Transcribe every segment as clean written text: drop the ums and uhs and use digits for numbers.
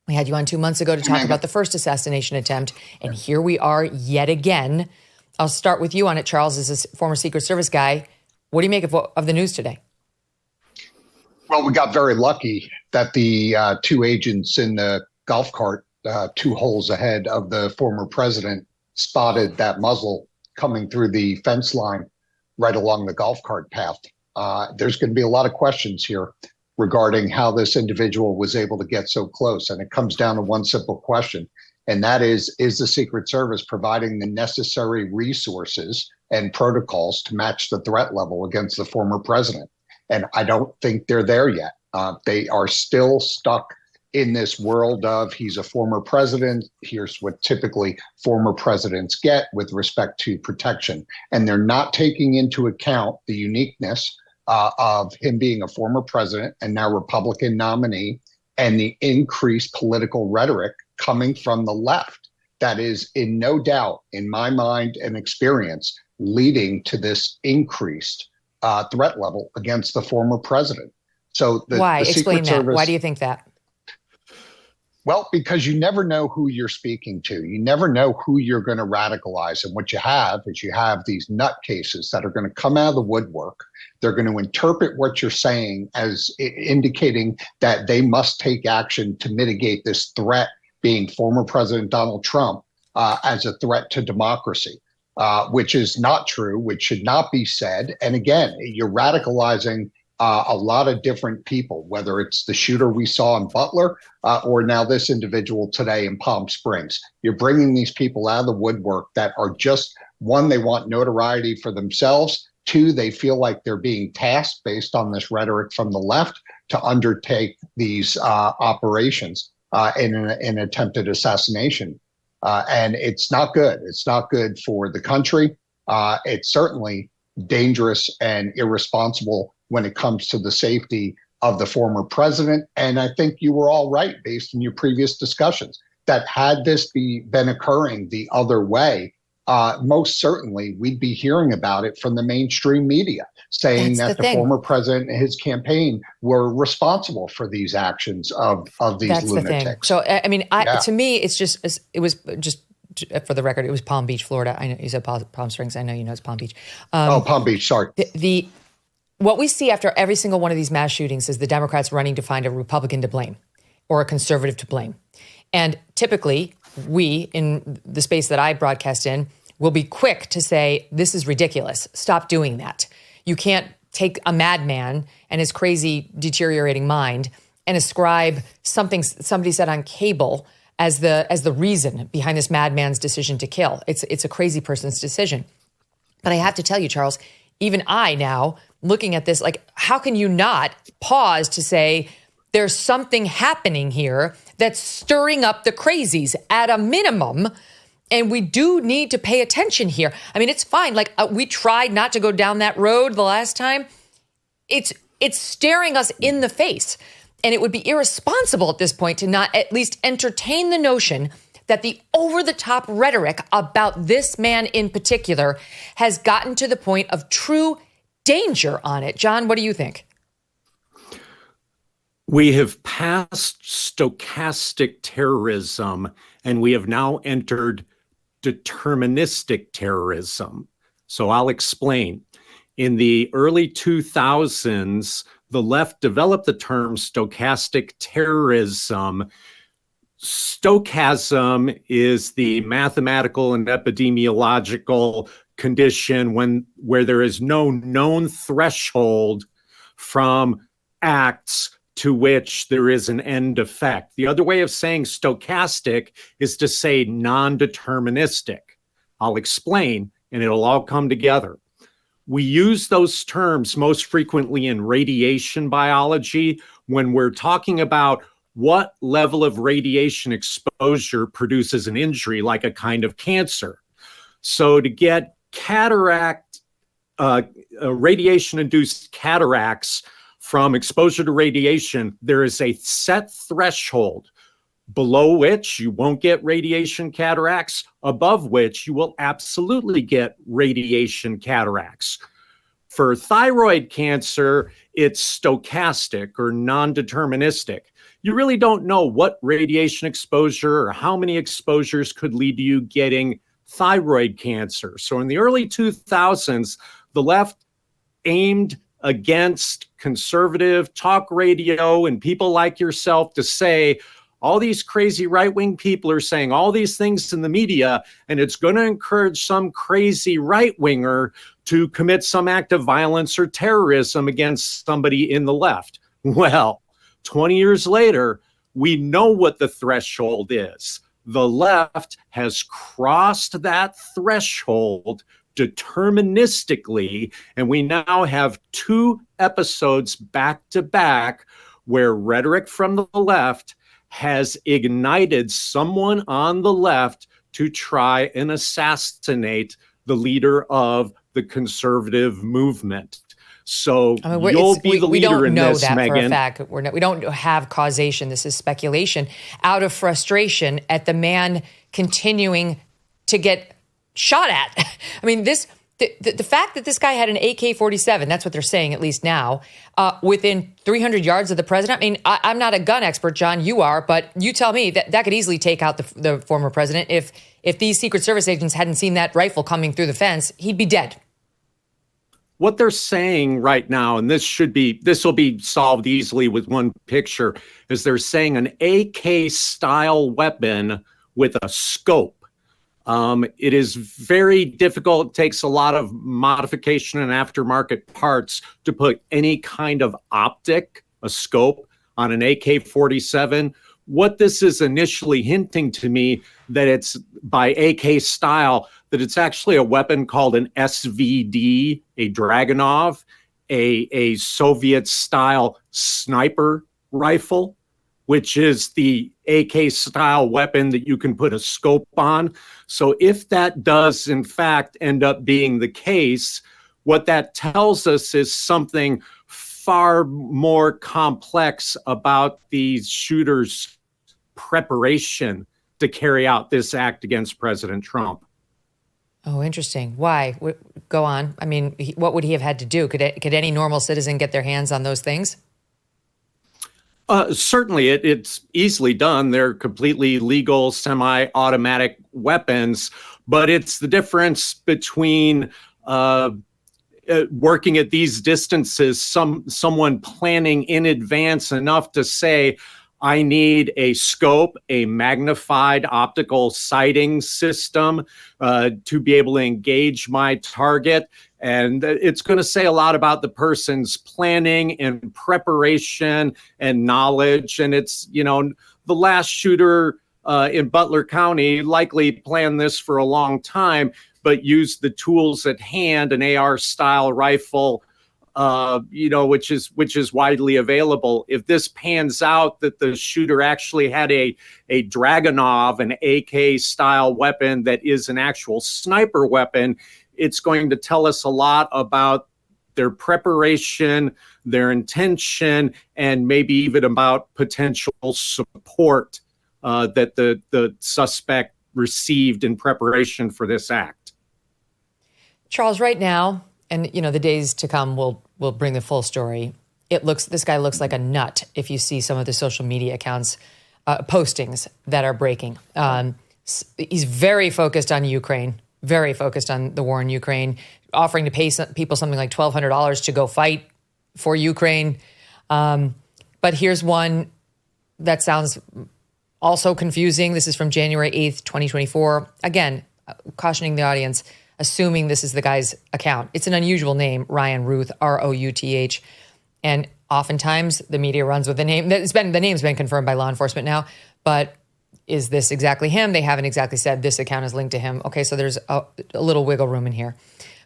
We had you on 2 months ago to talk about the first assassination attempt, and here we are yet again. I'll start with you on it, Charles, as a former Secret Service guy. What do you make of the news today? Well, we got very lucky that the two agents in the golf cart, 2 holes ahead of the former president, spotted that muzzle coming through the fence line right along the golf cart path. There's going to be a lot of questions here regarding how this individual was able to get so close. And it comes down to one simple question, and that is the Secret Service providing the necessary resources and protocols to match the threat level against the former president? And I don't think they're there yet. They are still stuck in this world of he's a former president. Here's what typically former presidents get with respect to protection. And they're not taking into account the uniqueness of him being a former president and now Republican nominee, and the increased political rhetoric coming from the left that is in no doubt, in my mind and experience, leading to this increased threat level against the former president. So why? The Explain Secret that. Service, why do you think that? Well, because you never know who you're speaking to. You never know who you're going to radicalize. And what you have is you have these nutcases that are going to come out of the woodwork. They're going to interpret what you're saying as indicating that they must take action to mitigate this threat, being former President Donald Trump, as a threat to democracy, which is not true, which should not be said. And again, you're radicalizing a lot of different people, whether it's the shooter we saw in Butler or now this individual today in Palm Springs. You're bringing these people out of the woodwork that are just, one, they want notoriety for themselves. 2, they feel like they're being tasked based on this rhetoric from the left to undertake these operations in an attempted assassination. And it's not good. It's not good for the country. It's certainly dangerous and irresponsible when it comes to the safety of the former president. And I think you were all right based on your previous discussions that had this been occurring the other way, most certainly we'd be hearing about it from the mainstream media, saying that the former president and his campaign were responsible for these actions of these That's lunatics. The thing. So, I mean, to me, it was just for the record, it was Palm Beach, Florida. I know you said Palm Springs. I know you know it's Palm Beach. Palm Beach, sorry. What we see after every single one of these mass shootings is the Democrats running to find a Republican to blame or a conservative to blame. And typically, we, in the space that I broadcast in, will be quick to say, this is ridiculous. Stop doing that. You can't take a madman and his crazy, deteriorating mind and ascribe something somebody said on cable as the reason behind this madman's decision to kill. It's a crazy person's decision. But I have to tell you, Charles, even I now, looking at this, like, how can you not pause to say there's something happening here that's stirring up the crazies at a minimum, and we do need to pay attention here. I mean, it's fine. Like, we tried not to go down that road the last time. It's staring us in the face. And it would be irresponsible at this point to not at least entertain the notion that the over-the-top rhetoric about this man in particular has gotten to the point of true danger on it. John, what do you think? We have passed stochastic terrorism, and we have now entered deterministic terrorism. So I'll explain. In the early 2000s, the left developed the term stochastic terrorism. Stochasm is the mathematical and epidemiological condition where there is no known threshold from acts to which there is an end effect. The other way of saying stochastic is to say non-deterministic. I'll explain, and it'll all come together. We use those terms most frequently in radiation biology when we're talking about what level of radiation exposure produces an injury, like a kind of cancer. So to get radiation-induced cataracts from exposure to radiation, there is a set threshold below which you won't get radiation cataracts, above which you will absolutely get radiation cataracts. For thyroid cancer, it's stochastic or non-deterministic. you really don't know what radiation exposure or how many exposures could lead to you getting thyroid cancer. So in the early 2000s, the left aimed against conservative talk radio and people like yourself to say, all these crazy right-wing people are saying all these things in the media, and it's going to encourage some crazy right-winger to commit some act of violence or terrorism against somebody in the left. Well, 20 years later, we know what the threshold is. The left has crossed that threshold deterministically, and we now have 2 episodes back to back where rhetoric from the left has ignited someone on the left to try and assassinate the leader of the conservative movement. So you'll be the leader in this, Megyn. We don't know that for a fact. We don't have causation. This is speculation out of frustration at the man continuing to get shot at. I mean, the fact that this guy had an AK-47, that's what they're saying, at least now, within 300 yards of the president. I mean, I'm not a gun expert, John, you are, but you tell me that could easily take out the former president. If these Secret Service agents hadn't seen that rifle coming through the fence, he'd be dead. What they're saying right now, and this will be solved easily with one picture, is they're saying an AK-style weapon with a scope. It is very difficult. It takes a lot of modification and aftermarket parts to put any kind of optic, a scope, on an AK-47. What this is initially hinting to me that it's by AK style, that it's actually a weapon called an SVD, a Dragunov, a Soviet-style sniper rifle, which is the AK-style weapon that you can put a scope on. So if that does, in fact, end up being the case, what that tells us is something far more complex about these shooters' preparation to carry out this act against President Trump. Oh, interesting. Why? Go on. I mean, what would he have had to do? Could any normal citizen get their hands on those things? Certainly, it's easily done. They're completely legal, semi-automatic weapons, but it's the difference between working at these distances, someone planning in advance enough to say, I need a scope, a magnified optical sighting system to be able to engage my target. And it's going to say a lot about the person's planning and preparation and knowledge. And it's, the last shooter in Butler County likely planned this for a long time, but used the tools at hand, an AR-style rifle, which is widely available. If this pans out that the shooter actually had a Dragunov, an AK-style weapon that is an actual sniper weapon, it's going to tell us a lot about their preparation, their intention, and maybe even about potential support that the suspect received in preparation for this act. Charles, right now, and the days to come will bring the full story. This guy looks like a nut if you see some of the social media accounts postings that are breaking. He's very focused on Ukraine. Very focused on the war in Ukraine, offering to pay people something like $1,200 to go fight for Ukraine. But here's one that sounds also confusing. This is from January 8th, 2024. Again, cautioning the audience, assuming this is the guy's account. It's an unusual name, Ryan Ruth, Routh. And oftentimes the media runs with the name. The name's been confirmed by law enforcement now, but is this exactly him? They haven't exactly said this account is linked to him. Okay, so there's a little wiggle room in here.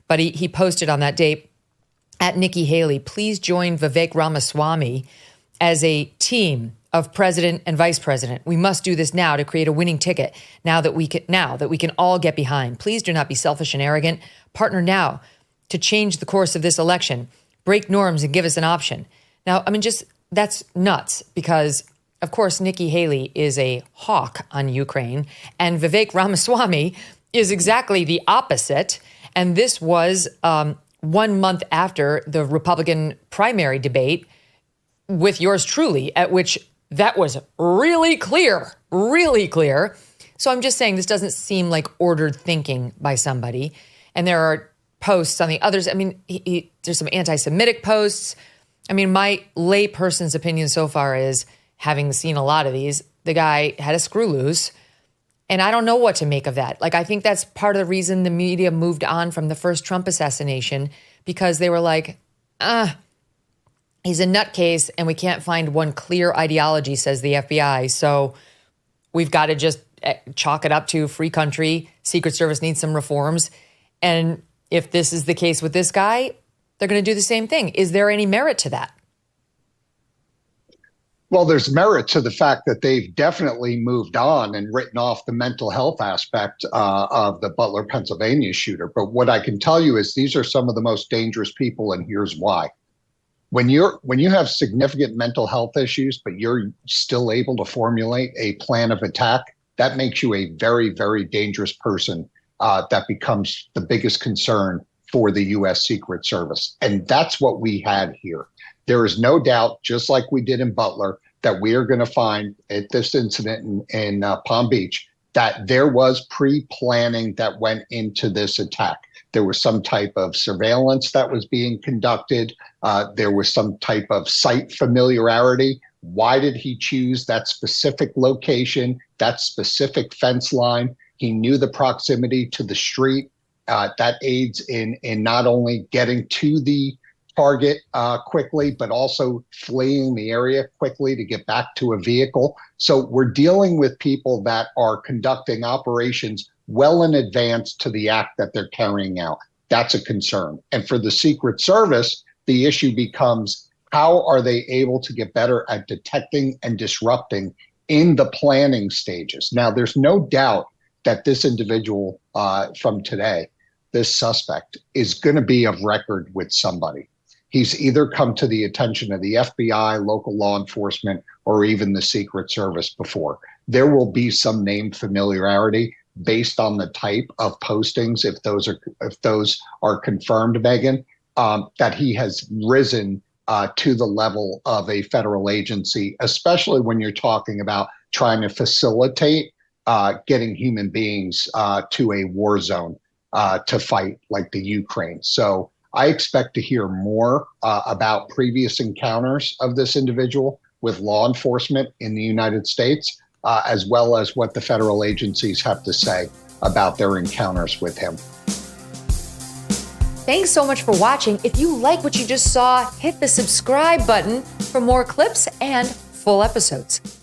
But he posted on that date, at Nikki Haley, please join Vivek Ramaswamy as a team of president and vice president. We must do this now to create a winning ticket now that we can all get behind. Please do not be selfish and arrogant. Partner now to change the course of this election. Break norms and give us an option. Now, I mean, that's nuts because of course, Nikki Haley is a hawk on Ukraine, and Vivek Ramaswamy is exactly the opposite. And this was 1 month after the Republican primary debate with yours truly, at which that was really clear, really clear. So I'm just saying this doesn't seem like ordered thinking by somebody. And there are posts on the others. I mean, there's some anti-Semitic posts. I mean, my lay person's opinion so far is, having seen a lot of these, the guy had a screw loose. And I don't know what to make of that. Like, I think that's part of the reason the media moved on from the first Trump assassination, because they were like, he's a nutcase and we can't find one clear ideology, says the FBI. So we've got to just chalk it up to free country. Secret Service needs some reforms. And if this is the case with this guy, they're going to do the same thing. Is there any merit to that? Well, there's merit to the fact that they've definitely moved on and written off the mental health aspect of the Butler, Pennsylvania shooter. But what I can tell you is these are some of the most dangerous people, and here's why. When you have significant mental health issues, but you're still able to formulate a plan of attack, that makes you a very, very dangerous person. That becomes the biggest concern for the U.S. Secret Service. And that's what we had here. There is no doubt, just like we did in Butler, that we are going to find at this incident in Palm Beach, that there was pre-planning that went into this attack. There was some type of surveillance that was being conducted. There was some type of site familiarity. Why did he choose that specific location, that specific fence line? He knew the proximity to the street. That aids in not only getting to the target quickly, but also fleeing the area quickly to get back to a vehicle. So we're dealing with people that are conducting operations well in advance to the act that they're carrying out. That's a concern. And for the Secret Service, the issue becomes, how are they able to get better at detecting and disrupting in the planning stages? Now, there's no doubt that this individual from today, this suspect, is going to be of record with somebody. He's either come to the attention of the FBI, local law enforcement, or even the Secret Service before. There will be some name familiarity based on the type of postings, if those are confirmed, Megyn, that he has risen to the level of a federal agency, especially when you're talking about trying to facilitate getting human beings to a war zone to fight, like the Ukraine. So I expect to hear more about previous encounters of this individual with law enforcement in the United States, as well as what the federal agencies have to say about their encounters with him. Thanks so much for watching. If you like what you just saw, hit the subscribe button for more clips and full episodes.